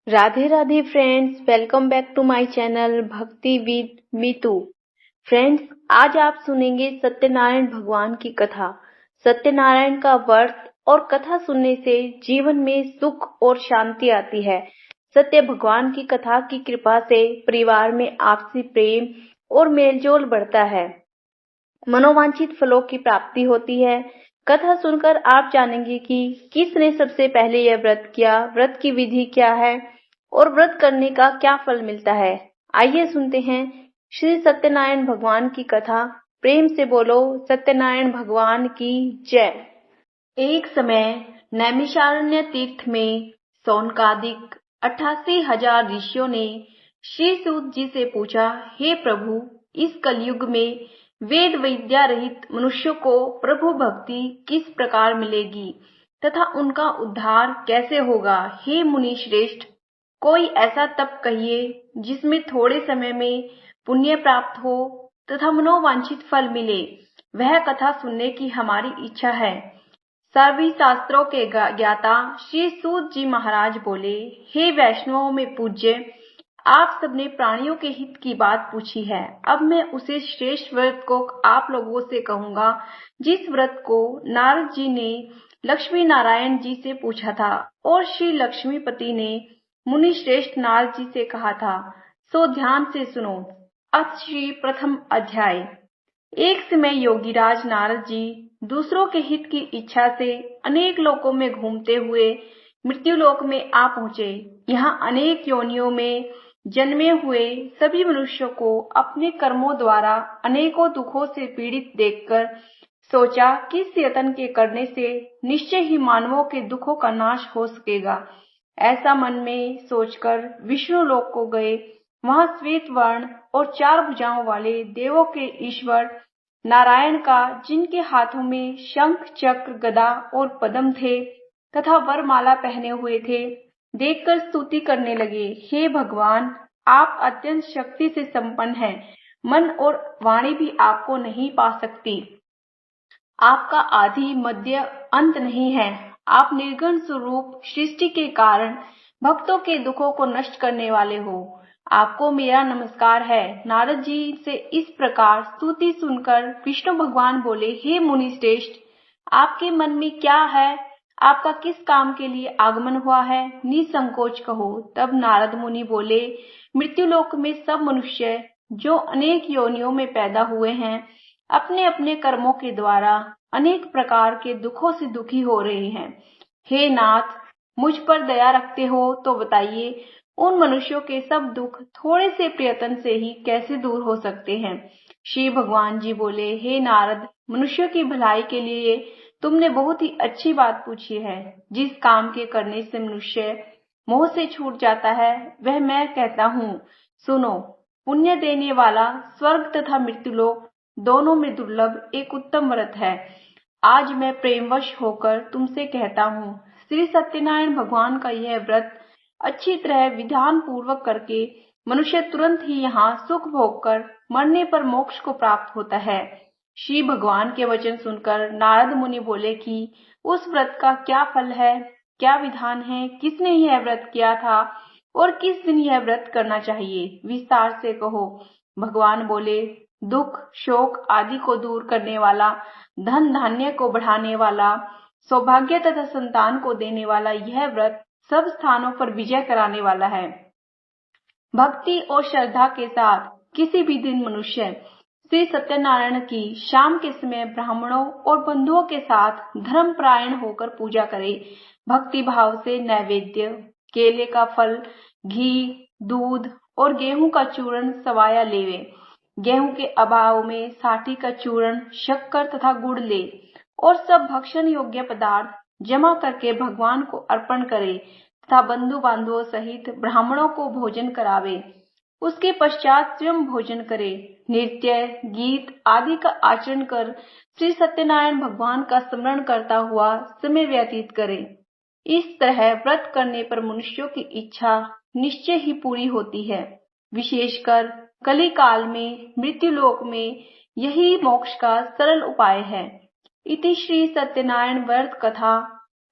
Radhe Radhe friends, welcome back to my channel Bhakti with Meetu. Friends, आज आप सुनेंगे सत्यनारायण भगवान की कथा। सत्यनारायण का व्रत और कथा सुनने से जीवन में सुख और शांति आती है। सत्य भगवान की कथा की कृपा से परिवार में आपसी प्रेम और मेलजोल बढ़ता है, मनोवांछित फलों की प्राप्ति होती है। कथा सुनकर आप जानेंगे कि किसने सबसे पहले यह व्रत किया, व्रत की विधि क्या है और व्रत करने का क्या फल मिलता है। आइए सुनते हैं श्री सत्यनारायण भगवान की कथा। प्रेम से बोलो सत्यनारायण भगवान की जय। एक समय नैमिषारण्य तीर्थ में सौनकादिक 88,000 ऋषियों ने श्री सूत जी से पूछा, हे प्रभु, इस कलयुग में वेद विद्या रहित मनुष्यों को प्रभु भक्ति किस प्रकार मिलेगी तथा उनका उद्धार कैसे होगा। हे मुनि श्रेष्ठ, कोई ऐसा तप कहिए जिसमें थोड़े समय में पुण्य प्राप्त हो तथा मनोवांछित फल मिले। वह कथा सुनने की हमारी इच्छा है। सभी शास्त्रों के ज्ञाता श्री सूत जी महाराज बोले, हे वैष्णवों में पूज्य, आप सबने प्राणियों के हित की बात पूछी है। अब मैं उसे श्रेष्ठ व्रत को आप लोगों से कहूंगा, जिस व्रत को नारद जी ने लक्ष्मी नारायण जी से पूछा था और श्री लक्ष्मीपति ने मुनि श्रेष्ठ नारद जी से कहा था। सो ध्यान से सुनो। अथ श्री प्रथम अध्याय। एक समय योगीराज नारद जी दूसरों के हित की इच्छा से अनेक लोकों में घूमते हुए मृत्युलोक में आ पहुंचे। यहाँ अनेक योनियों में जन्मे हुए सभी मनुष्यों को अपने कर्मों द्वारा अनेकों दुखों से पीड़ित देखकर सोचा कि इस यत्न के करने से निश्चय ही मानवों के दुखों का नाश हो सकेगा। ऐसा मन में सोचकर विष्णु लोक को गए। वहां श्वेत वर्ण और 4 भुजाओं वाले देवों के ईश्वर नारायण का, जिनके हाथों में शंख चक्र गदा और पद्म थे तथा वरमाला पहने हुए थे, देखकर स्तुति करने लगे। हे भगवान, आप अत्यंत शक्ति से संपन्न हैं, मन और वाणी भी आपको नहीं पा सकती। आपका आदि मध्य अंत नहीं है। आप निर्गुण स्वरूप सृष्टि के कारण भक्तों के दुखों को नष्ट करने वाले हो। आपको मेरा नमस्कार है। नारद जी से इस प्रकार स्तुति सुनकर विष्णु भगवान बोले, हे मुनि श्रेष्ठ, आपके मन में क्या है? आपका किस काम के लिए आगमन हुआ है? निसंकोच कहो। तब नारद मुनि बोले, मृत्युलोक में सब मनुष्य जो अनेक योनियों में पैदा हुए हैं, अपने अपने कर्मों के द्वारा अनेक प्रकार के दुखों से दुखी हो रहे हैं। हे नाथ, मुझ पर दया रखते हो तो बताइए, उन मनुष्यों के सब दुख थोड़े से प्रयत्न से ही कैसे दूर हो सकते हैं। श्री भगवान जी बोले, हे नारद, मनुष्यों की भलाई के लिए तुमने बहुत ही अच्छी बात पूछी है। जिस काम के करने से मनुष्य मोह से छूट जाता है, वह मैं कहता हूँ, सुनो। पुण्य देने वाला स्वर्ग तथा मृत्युलोक दोनों में दुर्लभ एक उत्तम व्रत है। आज मैं प्रेमवश होकर तुमसे कहता हूँ, श्री सत्यनारायण भगवान का यह व्रत अच्छी तरह विधान पूर्वक करके मनुष्य तुरंत ही यहाँ सुख भोग कर मरने पर मोक्ष को प्राप्त होता है। श्री भगवान के वचन सुनकर नारद मुनि बोले कि उस व्रत का क्या फल है, क्या विधान है, किसने यह व्रत किया था और किस दिन यह व्रत करना चाहिए, विस्तार से कहो। भगवान बोले, दुख शोक आदि को दूर करने वाला, धन धान्य को बढ़ाने वाला, सौभाग्य तथा संतान को देने वाला यह व्रत सब स्थानों पर विजय कराने वाला है। भक्ति और श्रद्धा के साथ किसी भी दिन मनुष्य श्री सत्यनारायण की शाम के समय ब्राह्मणों और बंधुओं के साथ धर्मपरायण होकर पूजा करे। भक्ति भाव से नैवेद्य, केले का फल, घी, दूध और गेहूं का चूर्ण सवाया लेवे। गेहूं के अभाव में साठी का चूर्ण, शक्कर तथा गुड़ ले और सब भक्षण योग्य पदार्थ जमा करके भगवान को अर्पण करे तथा बंधु बांधवों सहित ब्राह्मणों को भोजन करावे। उसके पश्चात स्वयं भोजन करे। नृत्य गीत आदि का आचरण कर श्री सत्यनारायण भगवान का स्मरण करता हुआ समय व्यतीत करे। इस तरह व्रत करने पर मनुष्यों की इच्छा निश्चय ही पूरी होती है। विशेषकर कली काल में मृत्युलोक में यही मोक्ष का सरल उपाय है। इति श्री सत्यनारायण व्रत कथा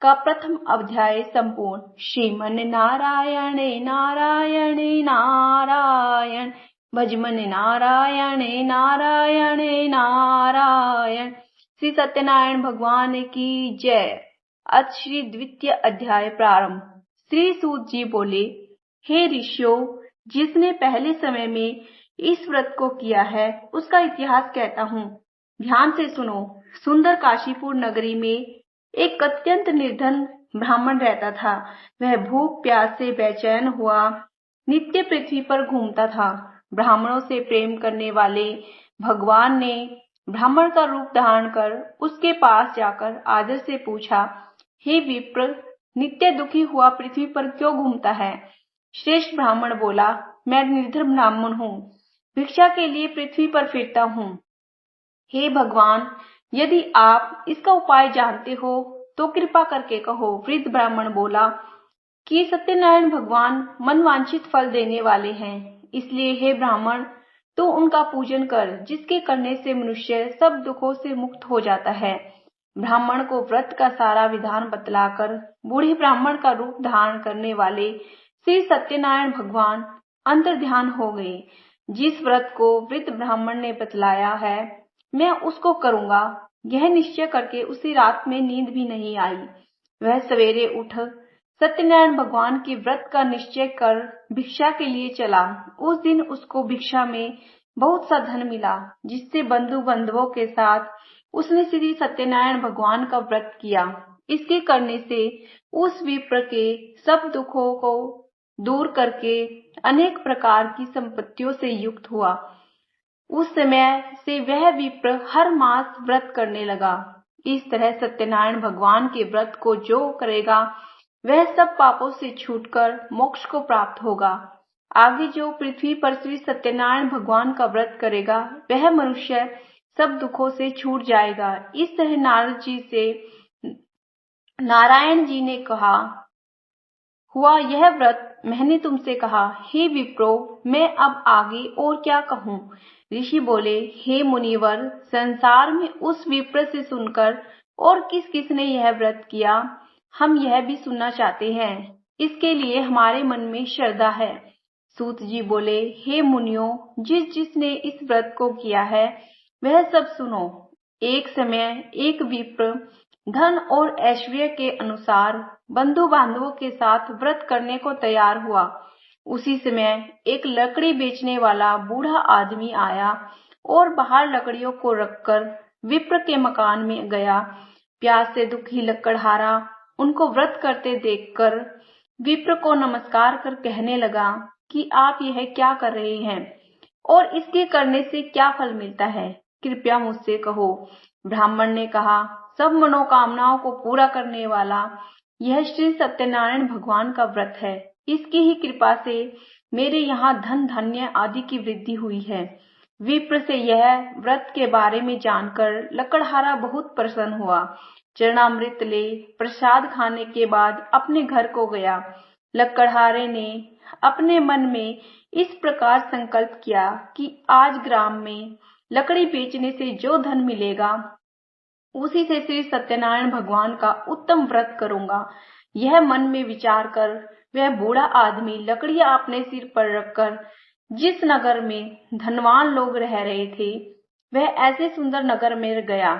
का प्रथम अध्याय संपूर्ण। श्रीमन नारायणे नारायणे नारायण, भजमन नारायणे नारायणे नारायण। श्री सत्यनारायण भगवान की जय। आज श्री द्वितीय अध्याय प्रारंभ। श्री सूत जी बोले, हे ऋषियों, जिसने पहले समय में इस व्रत को किया है उसका इतिहास कहता हूँ। ध्यान से सुनो। सुंदर काशीपुर नगरी में एक अत्यंत निर्धन ब्राह्मण रहता था। वह भूख प्यास से बेचैन हुआ नित्य पृथ्वी पर घूमता था। ब्राह्मणों से प्रेम करने वाले भगवान ने ब्राह्मण का रूप धारण कर उसके पास जाकर आदर से पूछा, हे विप्र, नित्य दुखी हुआ पृथ्वी पर क्यों घूमता है? श्रेष्ठ ब्राह्मण बोला, मैं निर्धन ब्राह्मण हूँ, भिक्षा के लिए पृथ्वी पर फिरता हूँ। हे भगवान, यदि आप इसका उपाय जानते हो तो कृपा करके कहो। वृद्ध ब्राह्मण बोला कि सत्यनारायण भगवान मनवांछित फल देने वाले हैं, इसलिए हे ब्राह्मण, तो उनका पूजन कर, जिसके करने से मनुष्य सब दुखों से मुक्त हो जाता है। ब्राह्मण को व्रत का सारा विधान बतलाकर बूढ़े ब्राह्मण का रूप धारण करने वाले श्री सत्यनारायण भगवान अंतर्ध्यान हो गए। जिस व्रत को वृद्ध ब्राह्मण ने बतलाया है मैं उसको करूंगा, यह निश्चय करके उसी रात में नींद भी नहीं आई। वह सवेरे उठ सत्यनारायण भगवान के व्रत का निश्चय कर भिक्षा के लिए चला। उस दिन उसको भिक्षा में बहुत सा धन मिला, जिससे बंधु बांधवों के साथ उसने श्री सत्यनारायण भगवान का व्रत किया। इसके करने से उस विप्र के सब दुखों को दूर करके अनेक प्रकार की संपत्तियों से युक्त हुआ। उस समय से वह विप्र हर मास व्रत करने लगा। इस तरह सत्यनारायण भगवान के व्रत को जो करेगा वह सब पापों से छूटकर मोक्ष को प्राप्त होगा। आगे जो पृथ्वी पर श्री सत्यनारायण भगवान का व्रत करेगा वह मनुष्य सब दुखों से छूट जाएगा। इस तरह नारद जी से नारायण जी ने कहा, हुआ यह व्रत मैंने तुमसे कहा। हे विप्रो, मैं अब आगे और क्या कहूँ? ऋषि बोले, हे मुनिवर, संसार में उस विप्र से सुनकर और किस किस ने यह व्रत किया, हम यह भी सुनना चाहते हैं। इसके लिए हमारे मन में श्रद्धा है। सूत जी बोले, हे मुनियों, जिस जिसने इस व्रत को किया है वह सब सुनो। एक समय एक विप्र धन और ऐश्वर्य के अनुसार बंधु बांधवों के साथ व्रत करने को तैयार हुआ। उसी समय एक लकड़ी बेचने वाला बूढ़ा आदमी आया और बाहर लकड़ियों को रखकर विप्र के मकान में गया। प्यास से दुखी लकड़हारा उनको व्रत करते देखकर विप्र को नमस्कार कर कहने लगा कि आप यह क्या कर रहे हैं और इसके करने से क्या फल मिलता है, कृपया मुझसे कहो। ब्राह्मण ने कहा, सब मनोकामनाओं को पूरा करने वाला यह श्री सत्यनारायण भगवान का व्रत है। इसकी ही कृपा से मेरे यहाँ धन धान्य आदि की वृद्धि हुई है। विप्र से यह व्रत के बारे में जानकर लकड़हारा बहुत प्रसन्न हुआ। चरणामृत ले प्रसाद खाने के बाद अपने घर को गया। लकड़हारे ने अपने मन में इस प्रकार संकल्प किया कि आज ग्राम में लकड़ी बेचने से जो धन मिलेगा उसी से श्री सत्यनारायण भगवान का उत्तम व्रत करूंगा। यह मन में विचार कर वह बूढ़ा आदमी लकड़ियां अपने सिर पर रखकर जिस नगर में धनवान लोग रह रहे थे वह ऐसे सुंदर नगर में गया।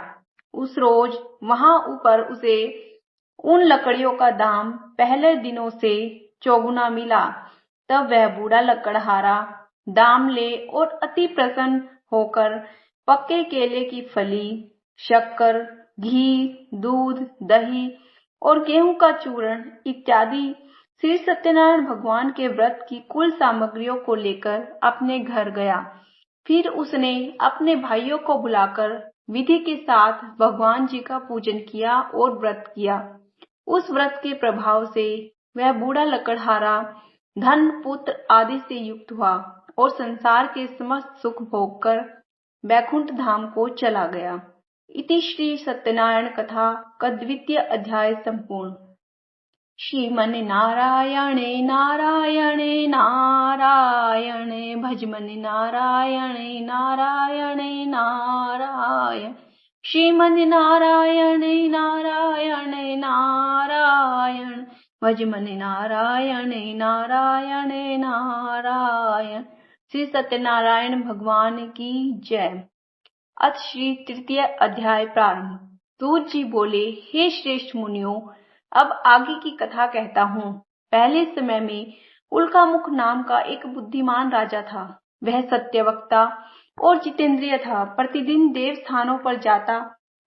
उस रोज वहां ऊपर उसे उन लकड़ियों का दाम पहले दिनों से चौगुना मिला। तब वह बूढ़ा लकड़हारा दाम ले और अति प्रसन्न होकर पक्के केले की फली, शक्कर, घी, दूध, दही और गेहूं का चूर्ण इत्यादि श्री सत्यनारायण भगवान के व्रत की कुल सामग्रियों को लेकर अपने घर गया। फिर उसने अपने भाइयों को बुलाकर विधि के साथ भगवान जी का पूजन किया और व्रत किया। उस व्रत के प्रभाव से वह बूढ़ा लकड़हारा धन, पुत्र आदि से युक्त हुआ और संसार के समस्त सुख भोगकर बैकुंठ धाम को चला गया। इति श्री सत्यनारायण कथा का द्वितीय अध्याय संपूर्ण। श्रीमन नारायणे नारायणे नारायणे, भजमन नारायणे नारायणे नारायण। श्रीमन् नारायण नारायण नारायण, भजमन नारायण नारायण नारायण। श्री सत्यनारायण भगवान की जय। अथ श्री तृतीय अध्याय प्रारंभ। सूत जी बोले, हे श्रेष्ठ मुनियों, अब आगे की कथा कहता हूँ। पहले समय में उल्कामुख नाम का एक बुद्धिमान राजा था। वह सत्यवक्ता और जितेंद्रिय था। प्रतिदिन देव स्थानों पर जाता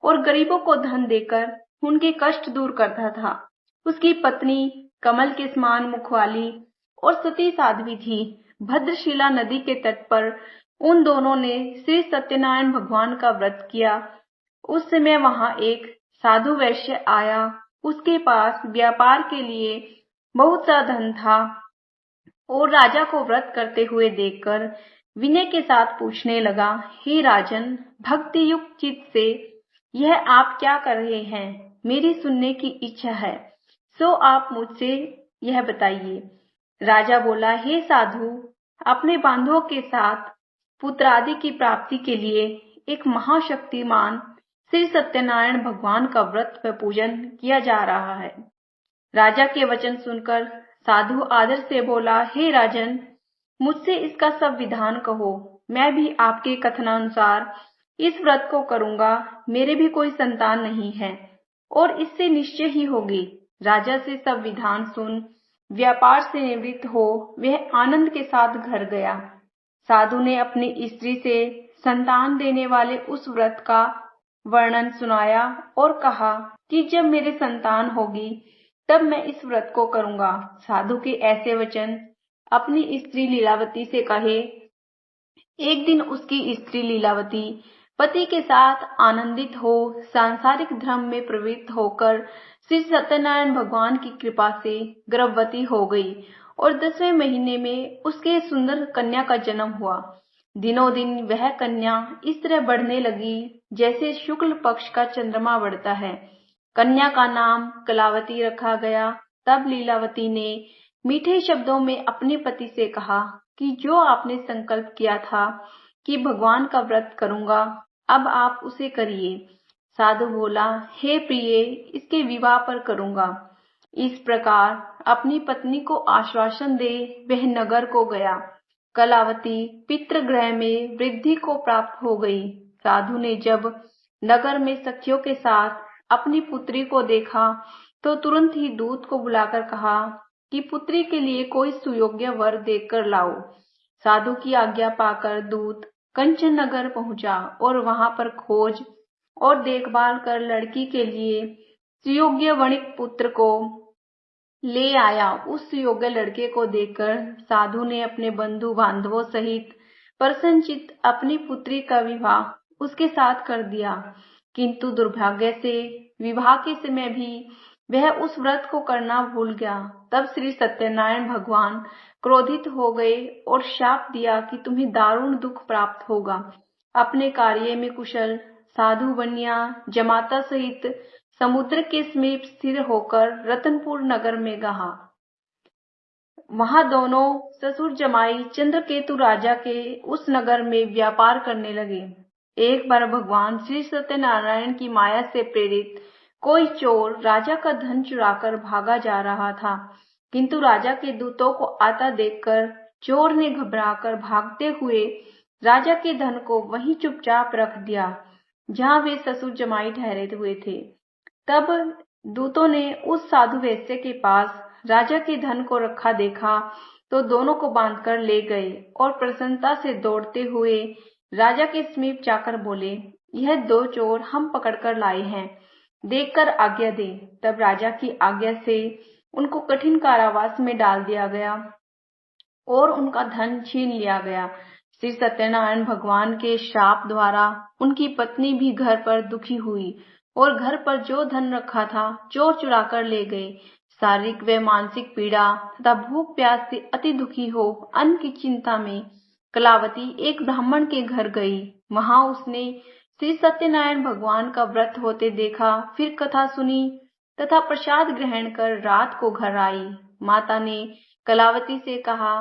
और गरीबों को धन देकर उनके कष्ट दूर करता था। उसकी पत्नी कमल के समान मुख वाली और सती साध्वी थी। भद्रशिला नदी के तट पर उन दोनों ने श्री सत्यनारायण भगवान का व्रत किया। उस समय वहां एक साधु वैश्य आया। उसके पास व्यापार के लिए बहुत सा धन था और राजा को व्रत करते हुए देखकर विनय के साथ पूछने लगा, हे राजन, भक्ति युक्त चित्त से यह आप क्या कर रहे हैं? मेरी सुनने की इच्छा है, सो आप मुझसे यह बताइए। राजा बोला, हे साधु, अपने बांधवों के साथ पुत्र आदि की प्राप्ति के लिए एक महाशक्तिमान श्री सत्यनारायण भगवान का व्रत व पूजन किया जा रहा है। राजा के वचन सुनकर साधु आदर से बोला, हे राजन, मुझसे इसका सब विधान कहो। मैं भी आपके कथनानुसार इस व्रत को करूंगा। मेरे भी कोई संतान नहीं है और इससे निश्चय ही होगी। राजा से सब विधान सुन व्यापार से निवृत्त हो वह आनंद के साथ घर गया। साधु ने अपनी स्त्री से संतान देने वाले उस व्रत का वर्णन सुनाया और कहा कि जब मेरे संतान होगी तब मैं इस व्रत को करूंगा। साधु के ऐसे वचन अपनी स्त्री लीलावती से कहे। एक दिन उसकी स्त्री लीलावती पति के साथ आनंदित हो सांसारिक धर्म में प्रवृत्त होकर श्री सत्यनारायण भगवान की कृपा से गर्भवती हो गई और 10वें महीने में उसके सुंदर कन्या का जन्म हुआ। दिनों दिन वह कन्या इस तरह बढ़ने लगी जैसे शुक्ल पक्ष का चंद्रमा बढ़ता है। कन्या का नाम कलावती रखा गया। तब लीलावती ने मीठे शब्दों में अपने पति से कहा कि जो आपने संकल्प किया था कि भगवान का व्रत करूंगा, अब आप उसे करिए। साधु बोला, हे प्रिय, इसके विवाह पर करूंगा। इस प्रकार अपनी पत्नी को आश्वासन दे वह नगर को गया। कलावती पितृगृह में वृद्धि को प्राप्त हो गई। साधु ने जब नगर में सखियों के साथ अपनी पुत्री को देखा तो तुरंत ही दूत को बुलाकर कहा कि पुत्री के लिए कोई सुयोग्य वर देखकर लाओ। साधु की आज्ञा पाकर दूत कंचन नगर पहुंचा और वहां पर खोज और देखभाल कर लड़की के लिए सुयोग्य वणिक पुत्र को ले आया। उस सुयोग्य लड़के को देखकर साधु ने अपने बंधु बांधवों सहित प्रसन्नचित्त अपनी पुत्री का विवाह उसके साथ कर दिया। किंतु दुर्भाग्य से विवाह के समय भी वह उस व्रत को करना भूल गया। तब श्री सत्यनारायण भगवान क्रोधित हो गए और शाप दिया कि तुम्हें दारुण दुख प्राप्त होगा। अपने कार्य में कुशल साधु बनिया जमाता सहित समुद्र के समीप स्थिर होकर रतनपुर नगर में गया। वहां दोनों ससुर जमाई चंद्रकेतु राजा के उस नगर में व्यापार करने लगे। एक बार भगवान श्री सत्यनारायण की माया से प्रेरित कोई चोर राजा का धन चुराकर भागा जा रहा था, किंतु राजा के दूतों को आता देखकर चोर ने घबराकर भागते हुए राजा के धन को वहीं चुपचाप रख दिया जहां वे ससुर जमाई ठहरे हुए थे। तब दूतों ने उस साधु वैश्य के पास राजा के धन को रखा देखा तो दोनों को बांधकर ले गए और प्रसन्नता से दौड़ते हुए राजा के समीप जाकर बोले, यह 2 चोर हम पकड़कर लाए हैं, देखकर आज्ञा दे। तब राजा की आज्ञा से उनको कठिन कारावास में डाल दिया गया और उनका धन छीन लिया गया। श्री सत्यनारायण भगवान के शाप द्वारा उनकी पत्नी भी घर पर दुखी हुई और घर पर जो धन रखा था चोर चुरा कर ले गए। शारीरिक व मानसिक पीड़ा तथा भूख प्यास से अति दुखी हो अन्न की चिंता में कलावती एक ब्राह्मण के घर गई। वहां उसने श्री सत्यनारायण भगवान का व्रत होते देखा, फिर कथा सुनी तथा प्रसाद ग्रहण कर रात को घर आई। माता ने कलावती से कहा,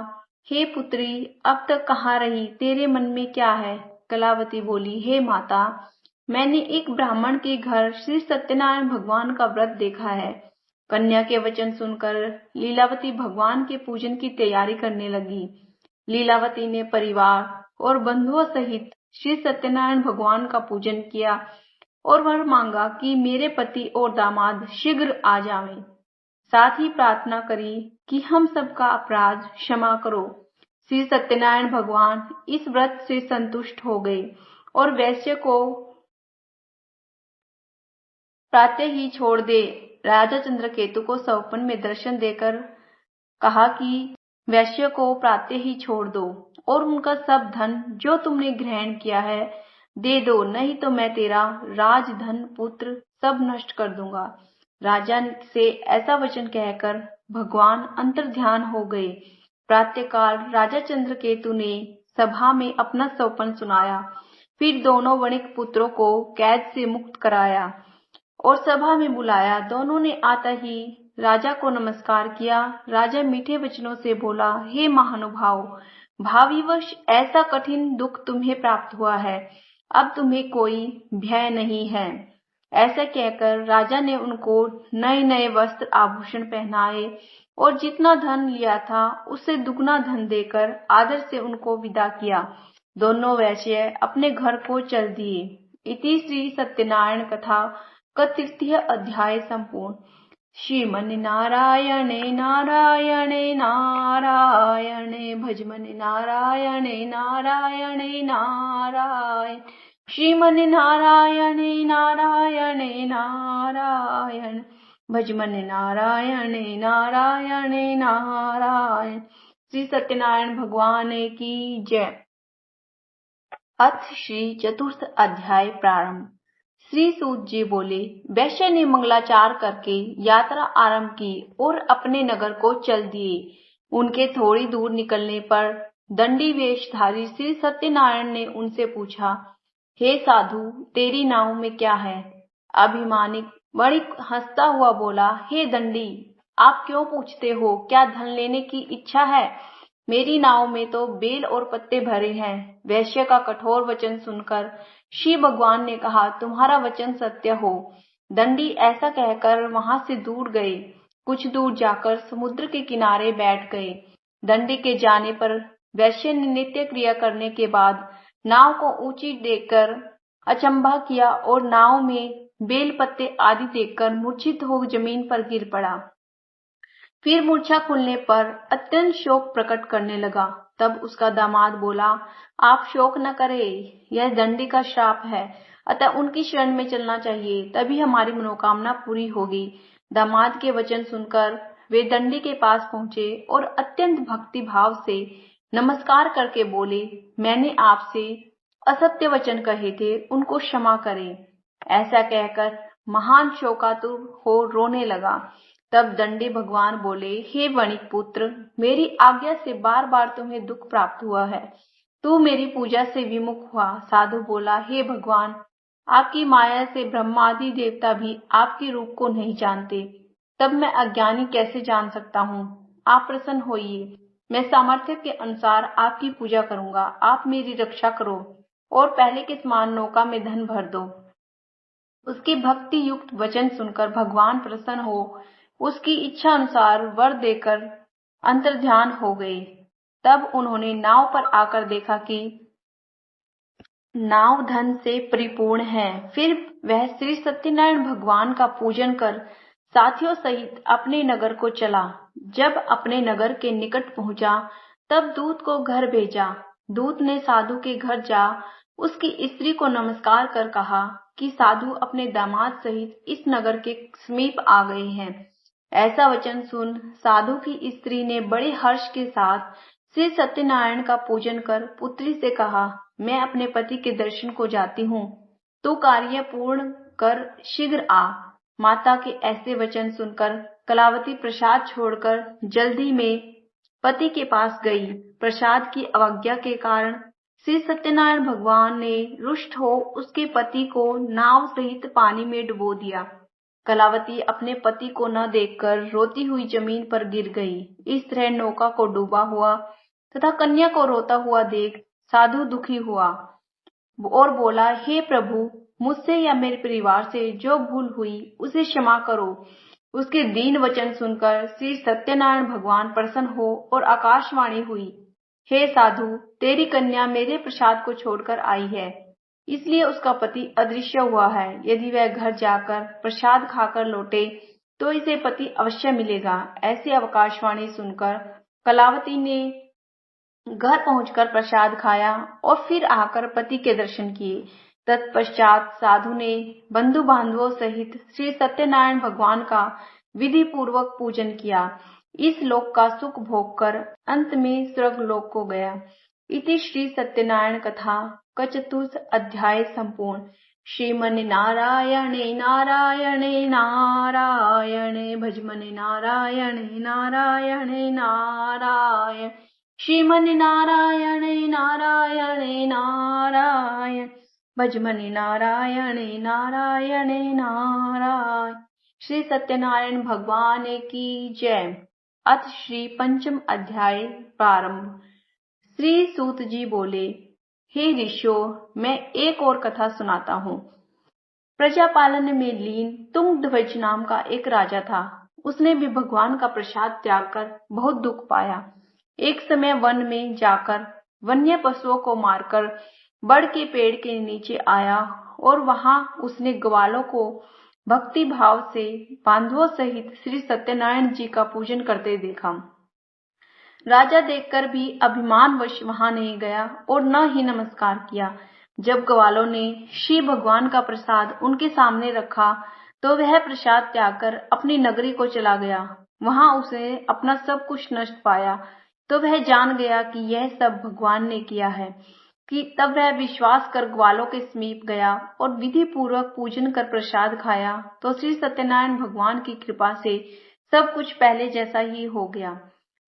हे पुत्री, अब तक कहाँ रही? तेरे मन में क्या है? कलावती बोली, हे माता, मैंने एक ब्राह्मण के घर श्री सत्यनारायण भगवान का व्रत देखा है। कन्या के वचन सुनकर लीलावती भगवान के पूजन की तैयारी करने लगी। लीलावती ने परिवार और बंधुओं सहित श्री सत्यनारायण भगवान का पूजन किया और वर मांगा कि मेरे पति और दामाद शीघ्र आ जावें। साथ ही प्रार्थना करी कि हम सबका अपराध क्षमा करो। श्री सत्यनारायण भगवान इस व्रत से संतुष्ट हो गए और वैश्य को प्रातः ही छोड़ दे। राजा चंद्रकेतु को स्वप्न में दर्शन देकर कहा कि वैश्य को प्रातः ही छोड़ दो और उनका सब धन जो तुमने ग्रहण किया है दे दो, नहीं तो मैं तेरा राजधन पुत्र सब नष्ट कर दूंगा। राजा से ऐसा वचन कहकर भगवान अंतर्ध्यान हो गए। प्रातःकाल राजा चंद्रकेतु ने सभा में अपना स्वप्न सुनाया, फिर दोनों वणिक पुत्रों को कैद से मुक्त कराया और सभा में बुलाया। दोनों ने आता ही राजा को नमस्कार किया। राजा मीठे वचनों से बोला, हे महानुभाव, भाविवश ऐसा कठिन दुख तुम्हें प्राप्त हुआ है, अब तुम्हें कोई भय नहीं है। ऐसा कहकर राजा ने उनको नए नए वस्त्र आभूषण पहनाए और जितना धन लिया था उससे दुगना धन देकर आदर से उनको विदा किया। दोनों वैश्य अपने घर को चल दिए। इति श्री सत्यनारायण कथा का 3य अध्याय संपूर्ण। श्रीमन नारायणे नारायणे नारायणे भजमन नारायणे नारायणे नारायण। श्रीमन नारायणे नारायणे नारायण भजमन नारायणे नारायणे नारायण। श्री सत्यनारायण भगवान की जय। अथ श्री चतुर्थ अध्याय प्रारंभ। श्री सूत जी बोले, वैश्य ने मंगलाचार करके यात्रा आरंभ की और अपने नगर को चल दिए। उनके थोड़ी दूर निकलने पर दंडी वेशधारी श्री सत्यनारायण ने उनसे पूछा, हे साधु, तेरी नाव में क्या है? अभिमानिक वणिक हंसता हुआ बोला, हे दंडी, आप क्यों पूछते हो? क्या धन लेने की इच्छा है? मेरी नाव में तो बेल और पत्ते भरे हैं। वैश्य का कठोर वचन सुनकर श्री भगवान ने कहा, तुम्हारा वचन सत्य हो। दंडी ऐसा कहकर वहां से दूर गए। कुछ दूर जाकर समुद्र के किनारे बैठ गए। दंडी के जाने पर वैश्य ने नित्य क्रिया करने के बाद नाव को ऊंची देखकर अचंभा किया और नाव में बेल पत्ते आदि देखकर मूर्छित हो जमीन पर गिर पड़ा। फिर मूर्छा खुलने पर अत्यंत शोक प्रकट करने लगा। तब उसका दामाद बोला, आप शोक न करें, यह दंडी का श्राप है, अतः उनकी शरण में चलना चाहिए, तभी हमारी मनोकामना पूरी होगी। दामाद के वचन सुनकर वे दंडी के पास पहुंचे और अत्यंत भक्ति भाव से नमस्कार करके बोले, मैंने आपसे असत्य वचन कहे थे, उनको क्षमा करें। ऐसा कहकर महान शोकातुर हो रोने लगा। तब दंडी भगवान बोले, हे वणिक पुत्र, मेरी आज्ञा से बार बार तुम्हें दुख प्राप्त हुआ है, तू मेरी पूजा से विमुख हुआ। साधु बोला, हे भगवान, आपकी माया से ब्रह्मादि देवता भी आपके रूप को नहीं जानते, तब मैं अज्ञानी कैसे जान सकता हूँ? आप प्रसन्न होइए, मैं सामर्थ्य के अनुसार आपकी पूजा करूंगा। आप मेरी रक्षा करो और पहले के समान नौका में धन भर दो। उसकी भक्ति युक्त वचन सुनकर भगवान प्रसन्न हो उसकी इच्छा अनुसार वर देकर अंतर्ध्यान हो गए। तब उन्होंने नाव पर आकर देखा कि नाव धन से परिपूर्ण है। फिर वह श्री सत्यनारायण भगवान का पूजन कर साथियों सहित अपने नगर को चला। जब अपने नगर के निकट पहुंचा तब दूत को घर भेजा। दूत ने साधु के घर जा उसकी स्त्री को नमस्कार कर कहा कि साधु अपने दामाद सहित इस नगर के समीप आ गए हैं। ऐसा वचन सुन साधु की स्त्री ने बड़े हर्ष के साथ श्री सत्यनारायण का पूजन कर पुत्री से कहा, मैं अपने पति के दर्शन को जाती हूँ, तू कार्य पूर्ण कर शीघ्र आ। माता के ऐसे वचन सुनकर कलावती प्रसाद छोड़कर जल्दी में पति के पास गई। प्रसाद की अवज्ञा के कारण श्री सत्यनारायण भगवान ने रुष्ट हो उसके पति को नाव सहित पानी में डुबो दिया। कलावती अपने पति को न देखकर रोती हुई जमीन पर गिर गई। इस तरह नौका को डूबा हुआ तथा कन्या को रोता हुआ देख साधु दुखी हुआ और बोला, हे प्रभु, मुझसे या मेरे परिवार से जो भूल हुई उसे क्षमा करो। उसके दीन वचन सुनकर श्री सत्यनारायण भगवान प्रसन्न हो और आकाशवाणी हुई, हे साधु, तेरी कन्या मेरे प्रसाद को छोड़कर आई है, इसलिए उसका पति अदृश्य हुआ है। यदि वह घर जाकर प्रसाद खाकर लौटे तो इसे पति अवश्य मिलेगा। ऐसी आकाशवाणी सुनकर कलावती ने घर पहुंचकर प्रसाद खाया और फिर आकर पति के दर्शन किए। तत्पश्चात साधु ने बंधु बांधवों सहित श्री सत्यनारायण भगवान का विधि पूर्वक पूजन किया। इस लोक का सुख भोगकर अंत में स्वर्ग लोक को गया। इति श्री सत्यनारायण कथा का चतुर्थ अध्याय संपूर्ण। श्रीमन नारायणे नारायणे नारायणे भजमन नारायणे नारायणे नारायण श्रीमन नारायणे नारायणे नारायण भजमन नारायणे नारायणे नारायण। श्री सत्यनारायण भगवान की जय। अथ श्री पंचम अध्याय प्रारंभ। श्री सूत जी बोले, हे ऋषियों, मैं एक और कथा सुनाता हूँ। प्रजापालन में लीन तुंगध्वज नाम का एक राजा था। उसने भी भगवान का प्रसाद त्याग कर बहुत दुख पाया। एक समय वन में जाकर वन्य पशुओं को मारकर बड़ के पेड़ के नीचे आया और वहां उसने ग्वालों को भक्ति भाव से बांधवों सहित श्री सत्यनारायण जी का पूजन करते देखा। राजा देखकर भी अभिमानवश वहां नहीं गया और न ही नमस्कार किया। जब ग्वालों ने श्री भगवान का प्रसाद उनके सामने रखा तो वह प्रसाद त्याग कर अपनी नगरी को चला गया। वहां उसे अपना सब कुछ नष्ट पाया तो वह जान गया कि यह सब भगवान ने किया है। कि तब वह विश्वास कर ग्वालों के समीप गया और विधि पूर्वक पूजन कर प्रसाद खाया तो श्री सत्यनारायण भगवान की कृपा से सब कुछ पहले जैसा ही हो गया।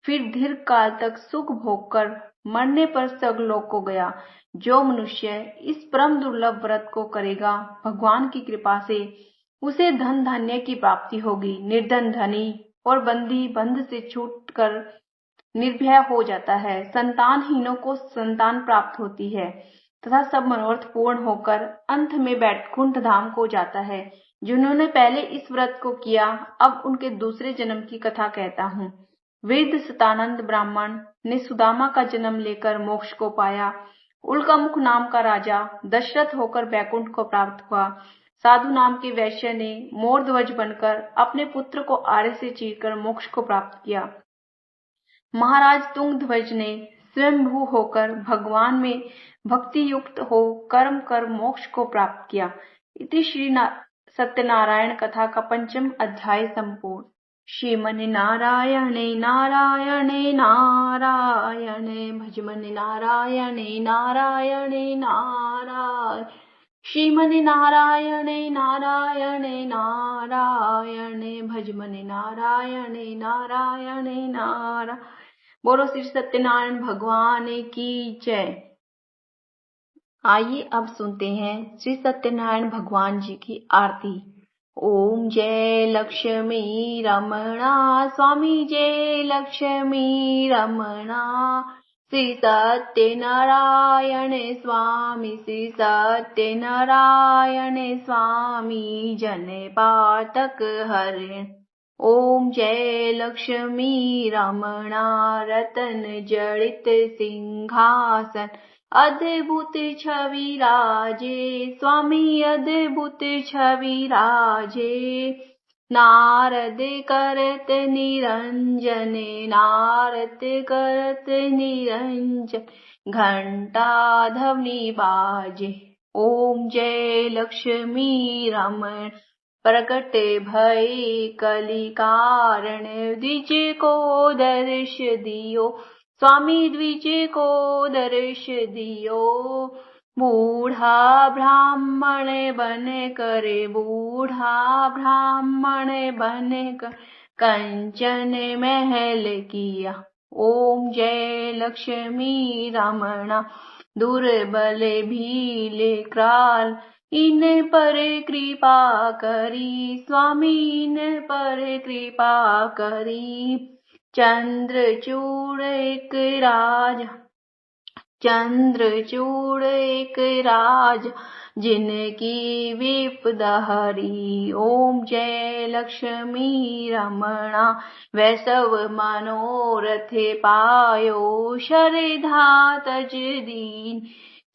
फिर दीर्घ काल तक सुख भोग कर मरने पर स्वर्गलोक को गया। जो मनुष्य इस परम दुर्लभ व्रत को करेगा, भगवान की कृपा से उसे धन धान्य की प्राप्ति होगी। निर्धन धनी और बंदी बंध से छूटकर निर्भय हो जाता है। संतानहीनों को संतान प्राप्त होती है तथा सब मनोरथ पूर्ण होकर अंत में बैकुंठ धाम को जाता है। जिन्होंने पहले इस व्रत को किया, अब उनके दूसरे जन्म की कथा कहता हूँ। वृद्ध सतानंद ब्राह्मण ने सुदामा का जन्म लेकर मोक्ष को पाया। उल्कामुख नाम का राजा दशरथ होकर बैकुंठ को प्राप्त हुआ। साधु नाम के वैश्य ने मोरध्वज बनकर अपने पुत्र को आरे से चीरकर मोक्ष को प्राप्त किया। महाराज तुंगध्वज ने स्वयंभू होकर भगवान में भक्ति युक्त हो कर्म कर मोक्ष को प्राप्त किया। इति श्री सत्यनारायण कथा का पंचम अध्याय संपूर्ण। श्रीमन नारायणे नारायणे नारायणे भजमन नारायणे नारायणे नारायण श्रीमन नारायणे नारायणे नारायणे भजमन नारायणे नारायणे नारायण। बोलो श्री सत्यनारायण भगवान की जय। आइए अब सुनते हैं श्री सत्यनारायण भगवान जी की आरती। ओम जय लक्ष्मी रमणा स्वामी, जय लक्ष्मी रमणा। श्री सत्यनारायण स्वामी, श्री सत्यनारायण स्वामी, जन पातक हरण। ओम जय लक्ष्मी रमणा रतन जड़ित सिंहासन, अद्भुत छवि राजे स्वामी, अद्भुत छवि राजे। नारद करत निरंजन, नारद करत निरंजन, घंटा ध्वनि बाजे। ओम जय लक्ष्मी रमण प्रकट भय कलि कारण, द्विज को दर्श दियो स्वामी, द्विज को दर्श दियो। बूढ़ा ब्राह्मण बन कर, बूढ़ा ब्राह्मण बन कर कंचन महल किया। ओम जय लक्ष्मी रमणा दुर्बल भील क्राल, इन पर कृपा करी स्वामी, इन पर कृपा करी। चंद्रचूड़ एक राजा, चंद्रचूड़ एक राजा, जिनकी विपदा हरी। ओम जय लक्ष्मी रमणा, वैसव मनोरथ पायो, श्रद्धा तज दीन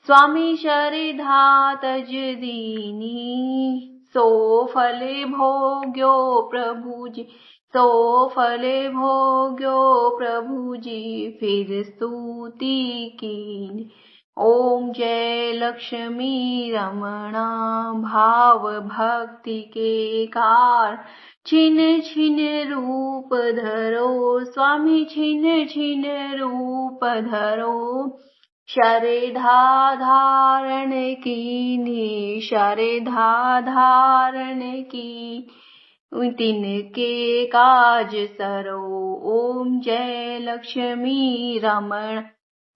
स्वामी श्रद्धा तज दीनी। सो फल भोग्यो प्रभु जी, सो फल भोग्यो प्रभु जी, फिर स्तुति कीनी। ओम जय लक्ष्मी रमणा, भाव भक्ति के कार छिन छिन रूप धरो, स्वामी छिन छिन रूप धरो। श्रद्धा धारण कीनी, श्रद्धा धारण की, तिनके काज सरो। ओम जय लक्ष्मी रमण,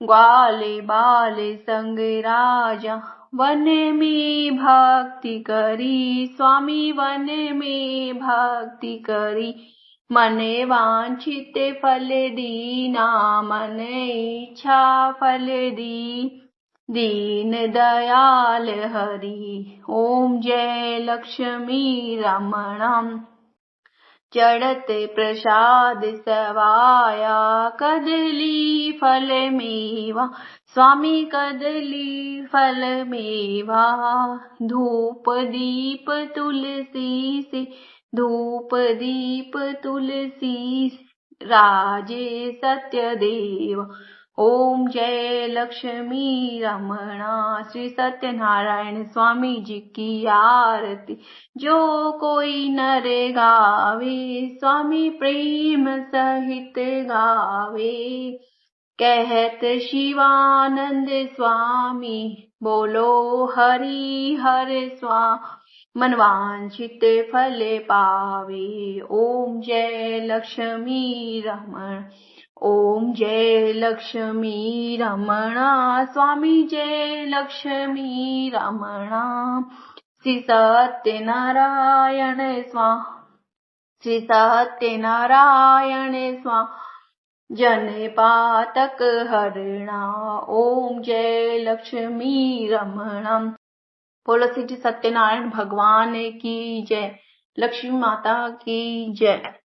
ग्वाले बाले संग राजा, वन में भक्ति करी, स्वामी वन में भक्ति करी। मन वांछित फल दीना, मन इच्छा फल दी, दीन दयाल हरि। ओम जय लक्ष्मी रमणम, चढ़त प्रसाद सवाया, कदली फल मेवा, स्वामी कदली फल मेवा। धूप दीप तुलसी से, धूप दीप तुलसी राजे सत्य देव। ओम जय लक्ष्मी रमणा, श्री सत्यनारायण स्वामी जी की आरती। जो कोई नर गावे, स्वामी प्रेम सहित गावे। कहत शिवानंद स्वामी, बोलो हरि हर स्वामी, मनवांछित फल पावे। ओम जय लक्ष्मी रमण, ओम जय लक्ष्मी रमणा, स्वामी जय लक्ष्मी रमणा। श्री सत्यनारायण स्वामी, श्री सत्यनारायण स्वामी, जन पातक हरणा। ओम जय लक्ष्मी रमणम। बोलो श्री सत्यनारायण भगवान की जय, लक्ष्मी माता की जय।